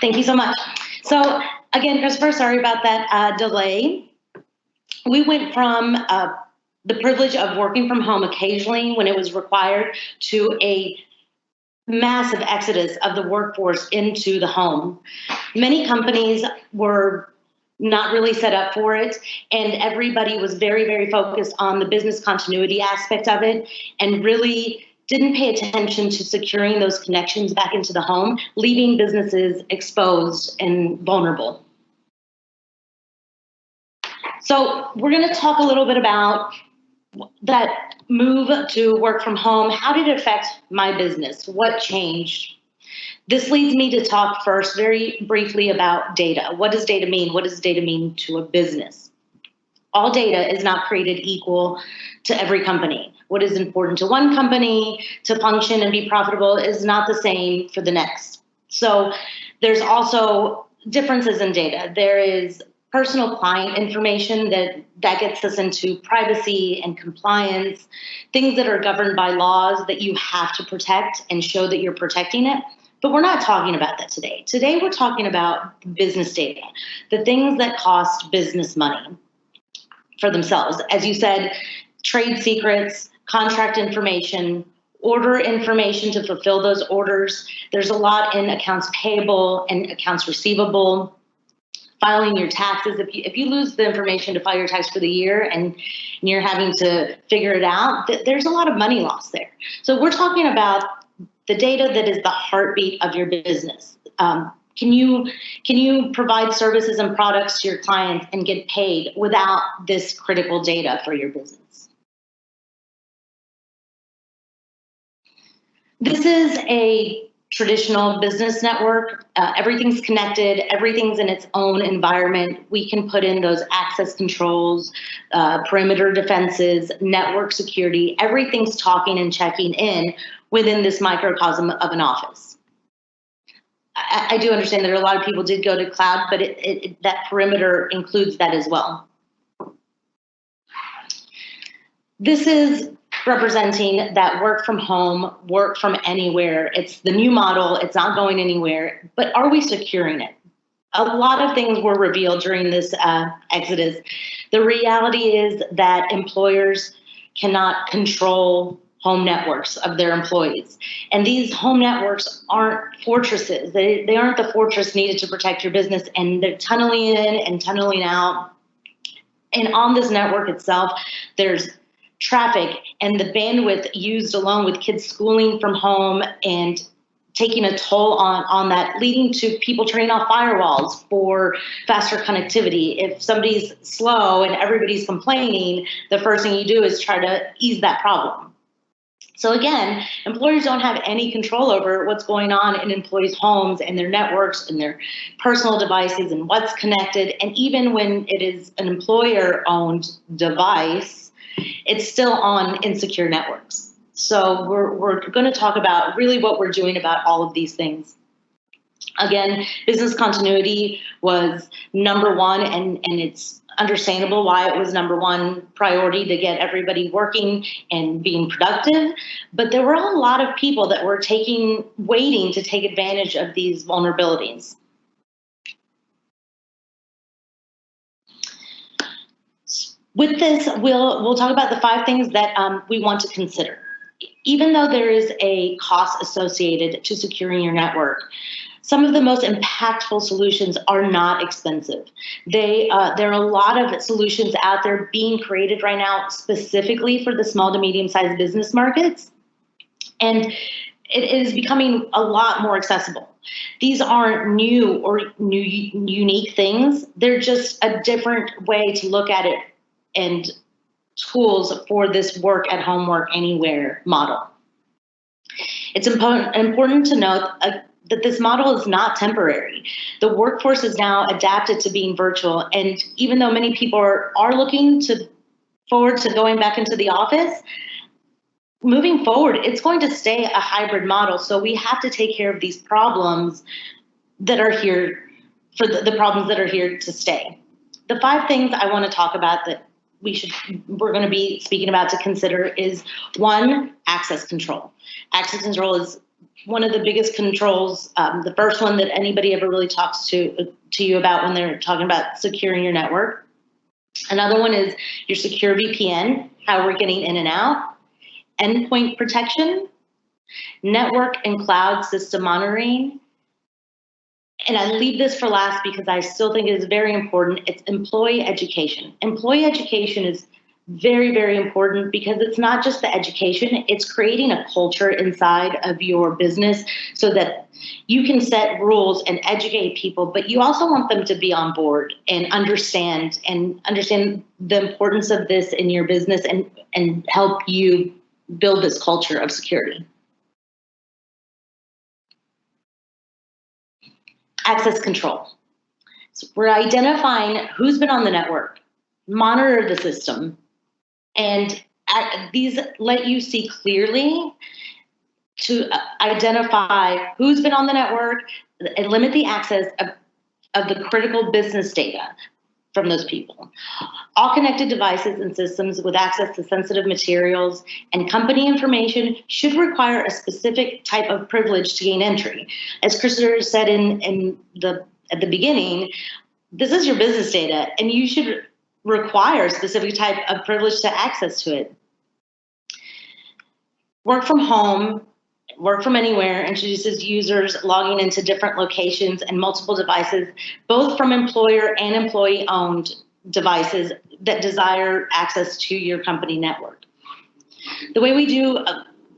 Thank you so much. So again, Christopher, sorry about that delay. We went from the privilege of working from home occasionally when it was required to a massive exodus of the workforce into the home. Many companies were not really set up for it, and everybody was very, very focused on the business continuity aspect of it and really didn't pay attention to securing those connections back into the home, leaving businesses exposed and vulnerable. So we're going to talk a little bit about that move to work from home. How did it affect my business? What changed? This leads me to talk first very briefly about data. What does data mean? What does data mean to a business? All data is not created equal to every company. What is important to one company to function and be profitable is not the same for the next. So there's also differences in data. There is personal client information that gets us into privacy and compliance, things that are governed by laws that you have to protect and show that you're protecting it. But we're not talking about that today. Today we're talking about business data, the things that cost business money for themselves. As you said, trade secrets, contract information, order information to fulfill those orders. There's a lot in accounts payable and accounts receivable. Filing your taxes. If you lose the information to file your tax for the year and you're having to figure it out, there's a lot of money lost there. So we're talking about the data that is the heartbeat of your business. Can you provide services and products to your clients and get paid without this critical data for your business? This is a traditional business network. Everything's connected. Everything's in its own environment. We can put in those access controls, perimeter defenses, network security. Everything's talking and checking in within this microcosm of an office. I do understand that a lot of people did go to cloud, but that perimeter includes that as well. This is representing that work from home, work from anywhere. It's the new model. It's not going anywhere. But are we securing it? A lot of things were revealed during this exodus. The reality is that employers cannot control home networks of their employees. And these home networks aren't fortresses. They aren't the fortress needed to protect your business. And they're tunneling in and tunneling out. And on this network itself, there's traffic and the bandwidth used alone with kids schooling from home and taking a toll on that, leading to people turning off firewalls for faster connectivity. If somebody's slow and everybody's complaining, the first thing you do is try to ease that problem. So again, employers don't have any control over what's going on in employees' homes and their networks and their personal devices and what's connected. And even when it is an employer-owned device, it's still on insecure networks. So we're going to talk about really what we're doing about all of these things. Again, business continuity was number one, and it's understandable why it was number one priority to get everybody working and being productive. But there were a lot of people that were waiting to take advantage of these vulnerabilities. With this, we'll talk about the 5 things that we want to consider. Even though there is a cost associated to securing your network, some of the most impactful solutions are not expensive. There are a lot of solutions out there being created right now specifically for the small to medium-sized business markets, and it is becoming a lot more accessible. These aren't new or unique things. They're just a different way to look at it and tools for this work at home, work anywhere model. It's important to note that this model is not temporary. The workforce is now adapted to being virtual. And even though many people are looking forward to going back into the office, moving forward, it's going to stay a hybrid model. So we have to take care of these problems that are here for the problems that are here to stay. The 5 things I want to talk about that we're going to be speaking about to consider is 1, access control. Access control is one of the biggest controls, the first one that anybody ever really talks to you about when they're talking about securing your network. Another one is your secure VPN, how we're getting in and out, endpoint protection, network and cloud system monitoring. And I leave this for last because I still think it is very important. It's employee education. Employee education is very, very important because it's not just the education, it's creating a culture inside of your business so that you can set rules and educate people, but you also want them to be on board and understand the importance of this in your business and help you build this culture of security. Access control. So we're identifying who's been on the network, monitor the system, and these let you see clearly to identify who's been on the network and limit the access of the critical business data from those people. All connected devices and systems with access to sensitive materials and company information should require a specific type of privilege to gain entry. As Christopher said at the beginning, this is your business data, and you should require a specific type of privilege to access to it. Work from home, work from anywhere introduces users logging into different locations and multiple devices, both from employer and employee-owned devices that desire access to your company network. The way we do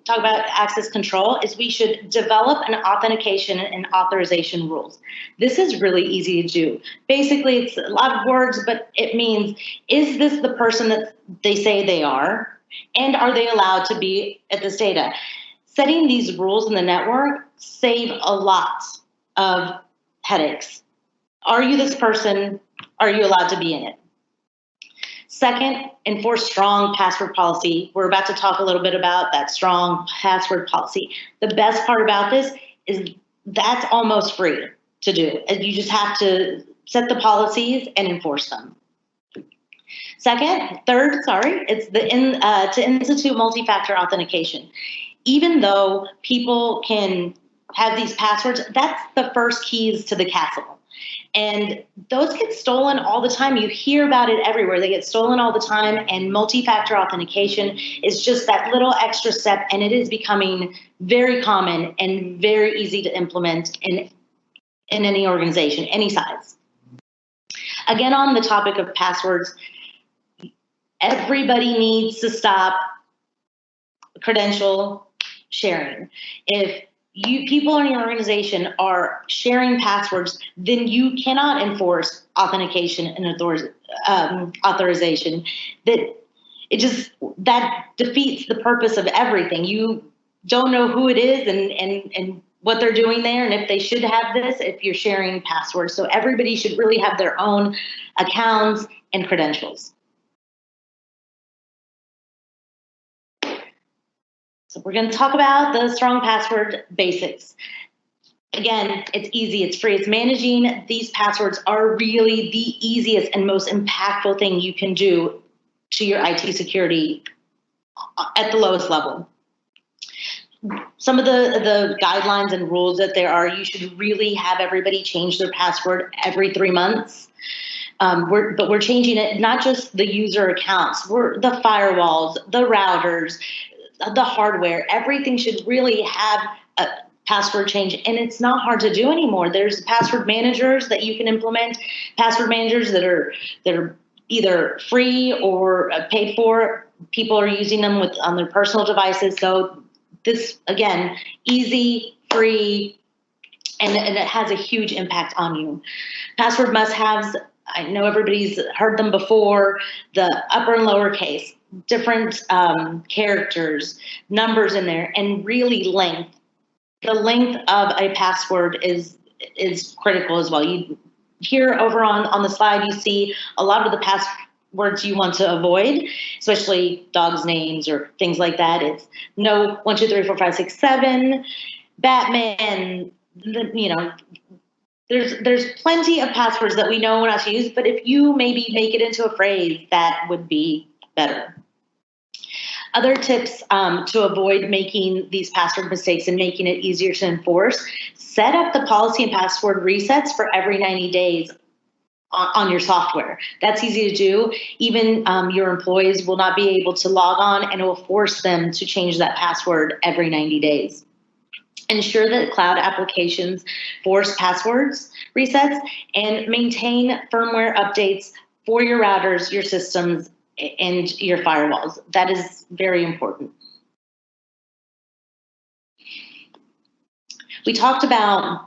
talk about access control is we should develop an authentication and authorization rules. This is really easy to do. Basically, it's a lot of words, but it means, is this the person that they say they are? And are they allowed to be at this data? Setting these rules in the network save a lot of headaches. Are you this person? Are you allowed to be in it? Second, enforce strong password policy. We're about to talk a little bit about that strong password policy. The best part about this is that's almost free to do. You just have to set the policies and enforce them. Third, it's to institute multi-factor authentication. Even though people can have these passwords, that's the first keys to the castle. And those get stolen all the time. You hear about it everywhere. They get stolen all the time. And multi-factor authentication is just that little extra step. And it is becoming very common and very easy to implement in any organization, any size. Again, on the topic of passwords, everybody needs to stop credential sharing. If people in your organization are sharing passwords, then you cannot enforce authentication and authorization. That defeats the purpose of everything. You don't know who it is and what they're doing there, and if they should have this if you're sharing passwords. So everybody should really have their own accounts and credentials. So we're going to talk about the strong password basics. Again, it's easy, it's free. It's managing these passwords are really the easiest and most impactful thing you can do to your IT security at the lowest level. Some of the guidelines and rules that there are, you should really have everybody change their password every 3 months. But we're changing it, not just the user accounts, the firewalls, the routers, the hardware, everything should really have a password change. And it's not hard to do anymore. There's password managers that you can implement, password managers that are either free or paid for. People are using them on their personal devices. So this, again, easy, free, and it has a huge impact on you. Password must-haves, I know everybody's heard them before, the upper and lower case, different characters, numbers in there, and really length. The length of a password is critical as well. You here over on the slide, you see a lot of the passwords you want to avoid, especially dogs' names or things like that. It's no 1, 2, 3, 4, 5, 6, 7, Batman. There's plenty of passwords that we know not to use, but if you maybe make it into a phrase, that would be better. Other tips to avoid making these password mistakes and making it easier to enforce: set up the policy and password resets for every 90 days on your software. That's easy to do. Even your employees will not be able to log on, and it will force them to change that password every 90 days. Ensure that cloud applications force passwords resets, and maintain firmware updates for your routers, your systems, and your firewalls. That is very important. We talked about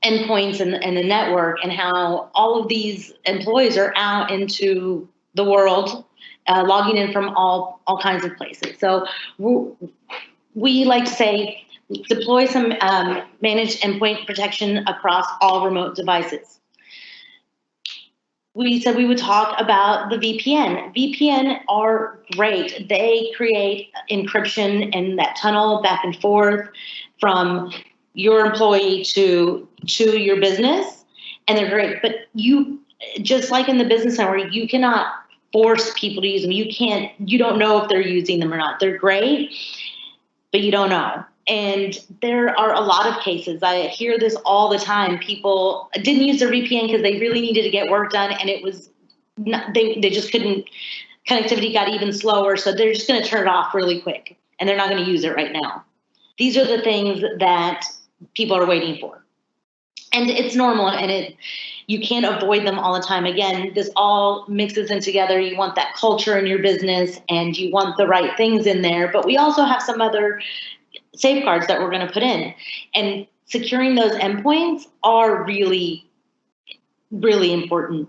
endpoints and the network, and how all of these employees are out into the world, logging in from all kinds of places. So we like to say, deploy some managed endpoint protection across all remote devices. We said we would talk about the VPN. VPN are great. They create encryption and that tunnel back and forth from your employee to your business, and they're great. But you, just like in the business network, you cannot force people to use them. You don't know if they're using them or not. They're great, but you don't know. And there are a lot of cases. I hear this all the time. People didn't use their VPN because they really needed to get work done, and it was not, they just couldn't. Connectivity got even slower, so they're just going to turn it off really quick, and they're not going to use it right now. These are the things that people are waiting for, and it's normal, and you can't avoid them all the time. Again, this all mixes in together. You want that culture in your business, and you want the right things in there, but we also have some other safeguards that we're going to put in, and securing those endpoints are really, really important.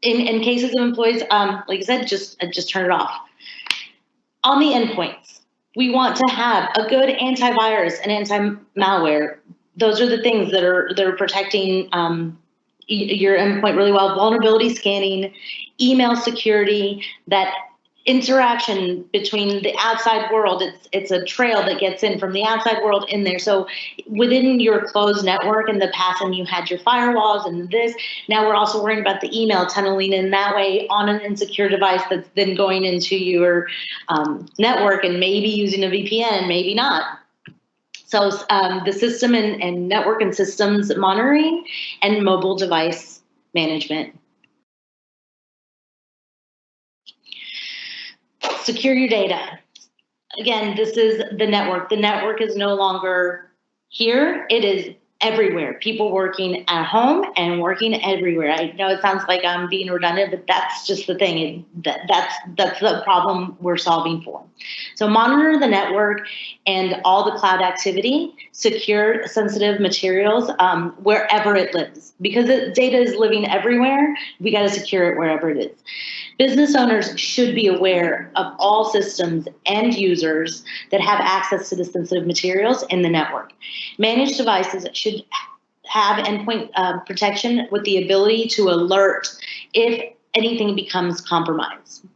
In cases of employees, like I said, just turn it off. On the endpoints, we want to have a good antivirus and anti-malware. Those are the things that are protecting your endpoint really well. Vulnerability scanning, email security, that interaction between the outside world. It's a trail that gets in from the outside world in there. So within your closed network, in the past, and you had your firewalls and this, now we're also worrying about the email tunneling in that way on an insecure device that's then going into your network, and maybe using a VPN, maybe not. So the system and network and systems monitoring, and mobile device management. Secure your data. Again, this is the network. The network is no longer here. It is everywhere. People working at home and working everywhere. I know it sounds like I'm being redundant, but that's just the thing. That's the problem we're solving for. So monitor the network and all the cloud activity. Secure sensitive materials wherever it lives. Because data is living everywhere, we got to secure it wherever it is. Business owners should be aware of all systems and users that have access to the sensitive materials in the network. Managed devices should have endpoint protection with the ability to alert if anything becomes compromised.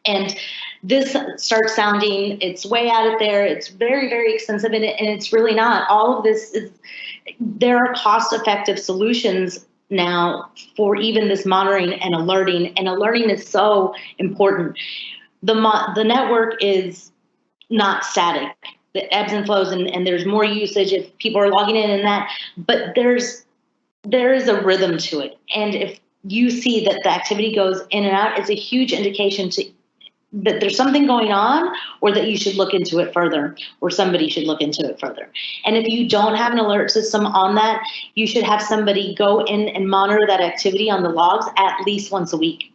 And this starts sounding, it's way out of there, it's very, very expensive, and it's really not. All of this there are cost-effective solutions now for even this monitoring and alerting is so important. The network is not static. It ebbs and flows, and there's more usage if people are logging in and that, but there is a rhythm to it. And if you see that the activity goes in and out, it's a huge indication that there's something going on, or that you should look into it further, or somebody should look into it further. And if you don't have an alert system on that, you should have somebody go in and monitor that activity on the logs at least once a week.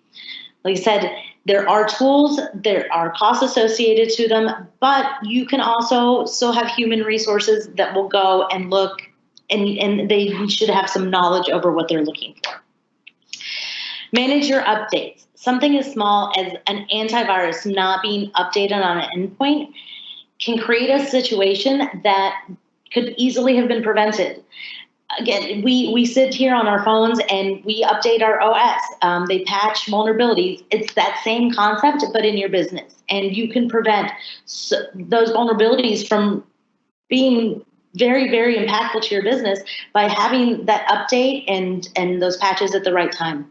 Like I said, there are tools, there are costs associated to them, but you can also still have human resources that will go and look, and they should have some knowledge over what they're looking for. Manage your updates. Something as small as an antivirus not being updated on an endpoint can create a situation that could easily have been prevented. Again, we sit here on our phones and we update our OS. They patch vulnerabilities. It's that same concept, but in your business. And you can prevent those vulnerabilities from being very, very impactful to your business by having that update and those patches at the right time.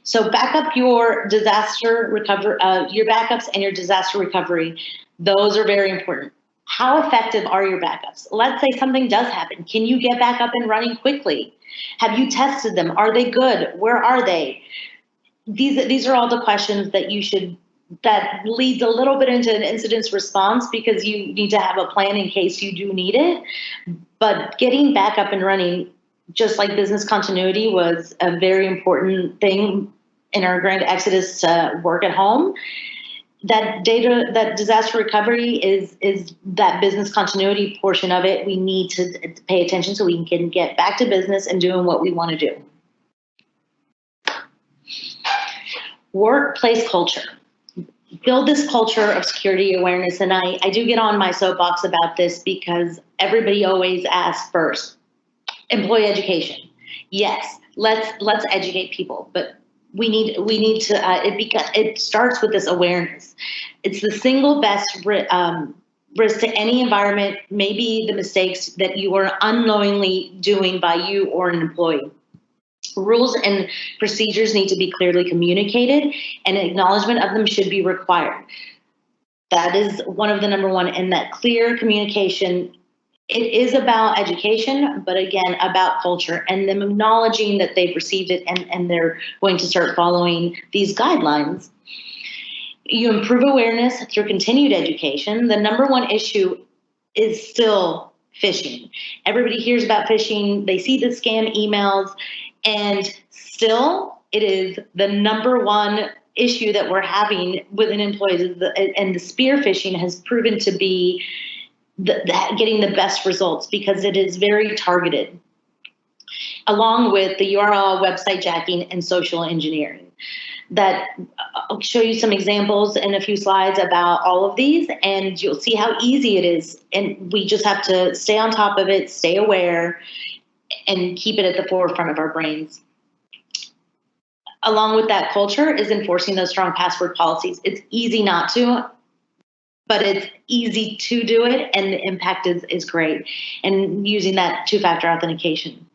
So back up your disaster recovery, your backups and your disaster recovery. Those are very important. How effective are your backups? Let's say something does happen. Can you get back up and running quickly? Have you tested them? Are they good? Where are they? These are all the questions that you should, that leads a little bit into an incident response, because you need to have a plan in case you do need it. But getting back up and running, just like business continuity was a very important thing in our grand exodus to work at home, that disaster recovery is that business continuity portion of it. We need to pay attention so we can get back to business and doing what we want to do. Workplace culture. Build this culture of security awareness. And I do get on my soapbox about this because everybody always asks first, employee education. Yes, let's educate people, but we need to, it starts with this awareness. It's the single best risk to any environment, maybe the mistakes that you are unknowingly doing by you or an employee. Rules and procedures need to be clearly communicated, and acknowledgement of them should be required. That is one of the number one, and that clear communication. It is about education, but again, about culture and them acknowledging that they've received it and they're going to start following these guidelines. You improve awareness through continued education. The number one issue is still phishing. Everybody hears about phishing. They see the scam emails, and still it is the number one issue that we're having within employees. And the spear phishing has proven to be getting the best results because it is very targeted, along with the URL, website jacking, and social engineering. That I'll show you some examples in a few slides about all of these, and you'll see how easy it is. And we just have to stay on top of it, stay aware, and keep it at the forefront of our brains. Along with that culture is enforcing those strong password policies. It's easy not to, but it's easy to do it, and the impact is great. And using that two-factor authentication.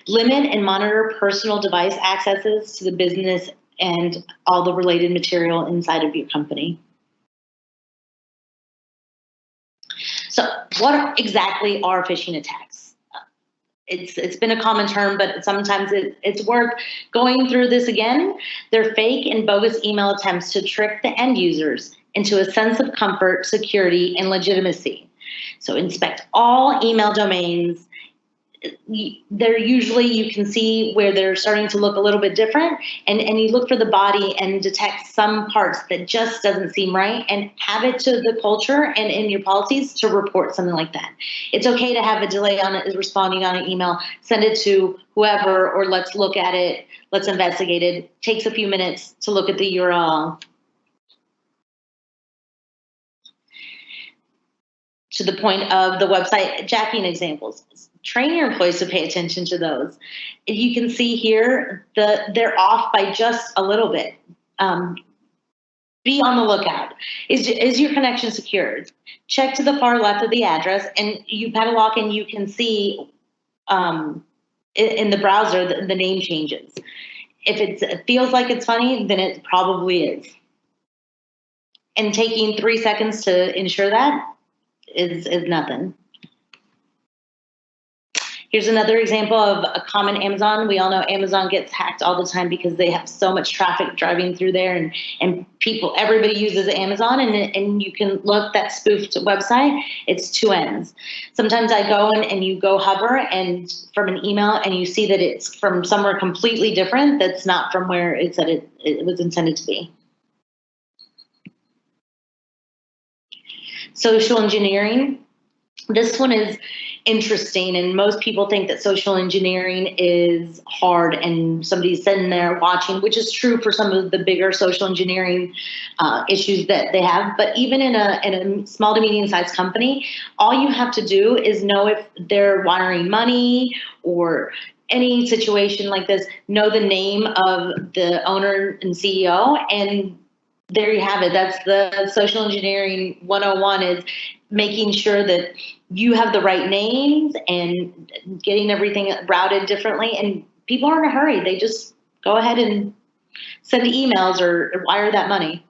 Limit and monitor personal device accesses to the business and all the related material inside of your company. So what exactly are phishing attacks? It's been a common term, but sometimes it's worth going through this again. They're fake and bogus email attempts to trick the end users into a sense of comfort, security, and legitimacy. So inspect all email domains. They're usually, you can see where they're starting to look a little bit different, and you look for the body and detect some parts that just doesn't seem right, and add it to the culture and in your policies to report something like that. It's okay to have a delay on it, responding on an email. Send it to whoever, or let's look at it, let's investigate it. It takes a few minutes to look at the URL. To the point of the website jacking examples. Train your employees to pay attention to those. You can see here they're off by just a little bit. Be on the lookout. Is your connection secured? Check to the far left of the address, and you padlock, and you can see in the browser the name changes. If it feels like it's funny, then it probably is. And taking 3 seconds to ensure that is nothing. Here's another example of a common Amazon. We all know Amazon gets hacked all the time because they have so much traffic driving through there, and everybody uses Amazon, and you can look that spoofed website. It's two ends. Sometimes I go in and you go hover and from an email, and you see that it's from somewhere completely different. That's not from where it said it was intended to be. Social engineering. This one is interesting, and most people think that social engineering is hard and somebody's sitting there watching, which is true for some of the bigger social engineering issues that they have. But even in a small to medium-sized company, all you have to do is know if they're wiring money or any situation like this, know the name of the owner and CEO, and there you have it. That's the social engineering 101, is making sure that you have the right names and getting everything routed differently. And people aren't in a hurry. They just go ahead and Send emails or wire that money.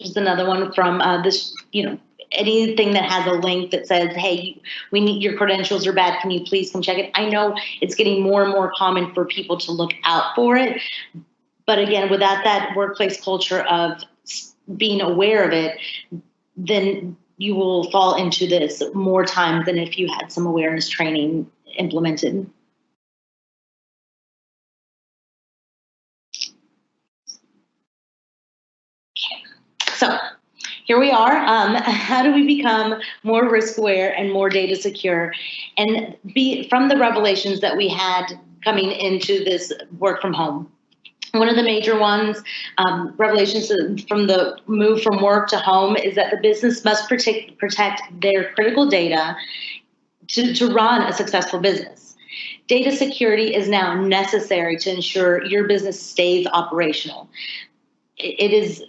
Just another one from this, anything that has a link that says, hey, we need your credentials are bad. Can you please come check it? I know it's getting more and more common for people to look out for it. But again, without that workplace culture of being aware of it, then you will fall into this more times than if you had some awareness training implemented. So here we are. How do we become more risk aware and more data secure? And be from the revelations that we had coming into this work from home. One of the major ones, revelations from the move from work to home, is that the business must protect their critical data to run a successful business. Data security is now necessary to ensure your business stays operational. It is,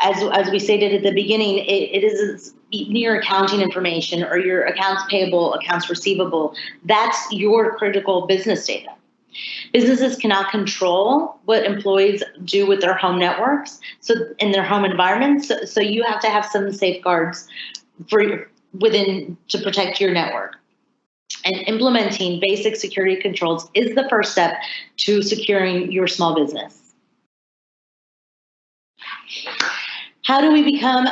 as we stated at the beginning, it is your accounting information or your accounts payable, accounts receivable. That's your critical business data. Businesses cannot control what employees do with their home networks, so in their home environments. So you have to have some safeguards within to protect your network. And implementing basic security controls is the first step to securing your small business. How do we become,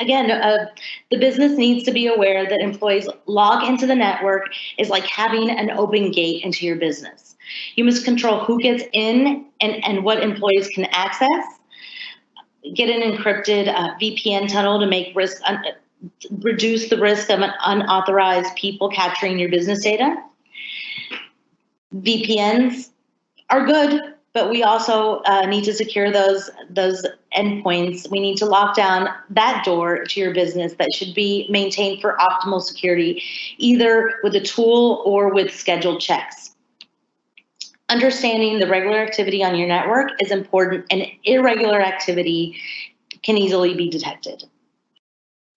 the business needs to be aware that employees log into the network is like having an open gate into your business. You must control who gets in and what employees can access. Get an encrypted VPN tunnel to make reduce the risk of unauthorized people capturing your business data. VPNs are good, but we also need to secure those endpoints. We need to lock down that door to your business that should be maintained for optimal security, either with a tool or with scheduled checks. Understanding the regular activity on your network is important, and irregular activity can easily be detected.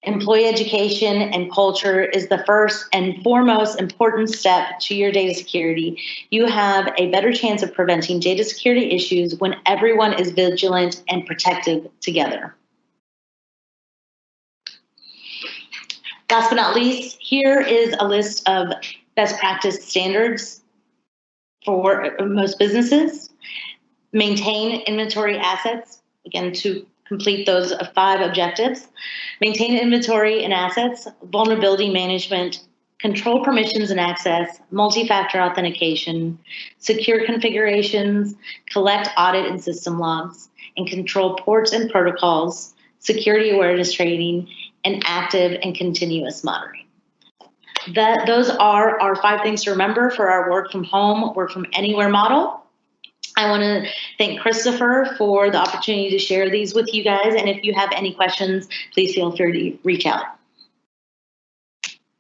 Employee education and culture is the first and foremost important step to your data security. You have a better chance of preventing data security issues when everyone is vigilant and protective together. Last but not least, here is a list of best practice standards for most businesses. Maintain inventory assets, again, to complete those 5 objectives. Maintain inventory and assets, vulnerability management, control permissions and access, multi-factor authentication, secure configurations, collect audit and system logs, and control ports and protocols, security awareness training, and active and continuous monitoring. Those are our 5 things to remember for our work from home, work from anywhere model. I want to thank Christopher for the opportunity to share these with you guys. And if you have any questions, please feel free to reach out.